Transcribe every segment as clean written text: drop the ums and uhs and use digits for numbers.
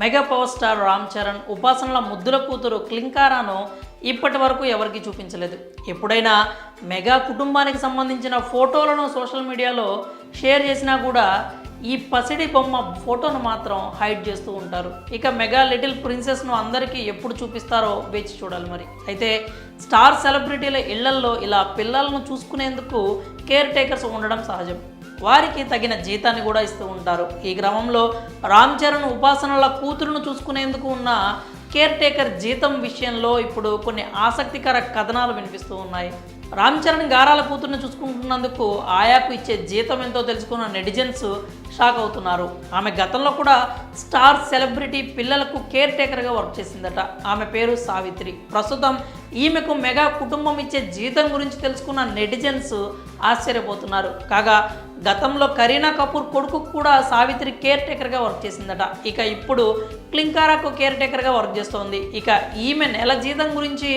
Mega power star Ram Charan ఉపాసనల ముద్దుల కూతురు క్లింకారాను ఇప్పటి వరకు ఎవరికి చూపించలేదు. ఎప్పుడైనా మెగా కుటుంబానికి సంబంధించిన ఫోటోలను సోషల్ మీడియాలో షేర్ చేసినా కూడా ఈ పసిడి బొమ్మ ఫోటోను మాత్రం హైడ్ చేస్తూ ఉంటారు. ఇక మెగా లిటిల్ ప్రిన్సెస్ను అందరికీ ఎప్పుడు చూపిస్తారో వేచి చూడాలి. మరి అయితే స్టార్ సెలబ్రిటీల ఇళ్లల్లో ఇలా పిల్లలను చూసుకునేందుకు కేర్ టేకర్స్ ఉండడం సహజం. వారికి తగిన జీతాన్ని కూడా ఇస్తూ ఉంటారు. ఈ క్రమంలో రామ్ చరణ్ ఉపాసనల కూతురును చూసుకునేందుకు ఉన్న కేర్ టేకర్ జీతం విషయంలో ఇప్పుడు కొన్ని ఆసక్తికర కథనాలు వినిపిస్తూ ఉన్నాయి. రామ్ చరణ్ గారాల కూతురుని చూసుకుంటున్నందుకు ఆయాకు ఇచ్చే జీతం ఎంతో తెలుసుకున్న నెటిజన్స్ షాక్ అవుతున్నారు. ఆమె గతంలో కూడా స్టార్ సెలబ్రిటీ పిల్లలకు కేర్ టేకర్గా వర్క్ చేసిందట. ఆమె పేరు సావిత్రి. ప్రస్తుతం ఈమెకు మెగా కుటుంబం ఇచ్చే జీతం గురించి తెలుసుకున్న నెటిజన్స్ ఆశ్చర్యపోతున్నారు. కాగా గతంలో కరీనా కపూర్ కొడుకు కూడా సావిత్రి కేర్ టేకర్గా వర్క్ చేసిందట. ఇక ఇప్పుడు క్లింకారాకు కేర్ టేకర్గా వర్క్ చేస్తోంది. ఇక ఈమె నెల జీతం గురించి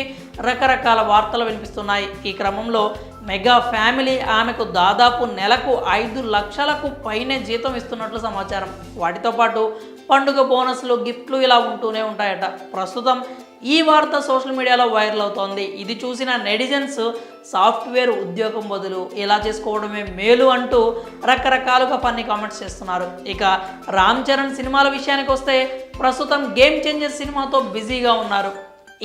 రకరకాల వార్తలు వినిపిస్తున్నాయి. ఈ క్రమంలో మెగా ఫ్యామిలీ ఆమెకు దాదాపు నెలకు 5 లక్షలకు పైనే జీతం ఇస్తున్నట్లు సమాచారం. వాటితో పాటు పండుగ బోనస్లు, గిఫ్ట్లు ఇలా ఉంటూనే ఉంటాయట. ప్రస్తుతం ఈ వార్త సోషల్ మీడియాలో వైరల్ అవుతోంది. ఇది చూసిన నెటిజన్స్ సాఫ్ట్వేర్ ఉద్యోగం బదులు ఇలా చేసుకోవడమే మేలు అంటూ రకరకాలుగా ఫన్నీ కామెంట్స్ చేస్తున్నారు. ఇక రామ్ చరణ్ సినిమాల విషయానికి వస్తే ప్రస్తుతం గేమ్ చేంజర్ సినిమాతో బిజీగా ఉన్నారు.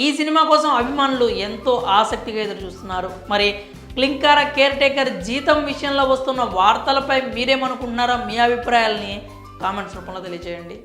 ఈ సినిమా కోసం అభిమానులు ఎంతో ఆసక్తిగా ఎదురు చూస్తున్నారు. మరి క్లింకారా కేర్ టేకర్ జీతం విషయంలో వస్తున్న వార్తలపై మీరేమనుకుంటున్నారో మీ అభిప్రాయాల్ని కామెంట్స్ రూపంలో తెలియజేయండి.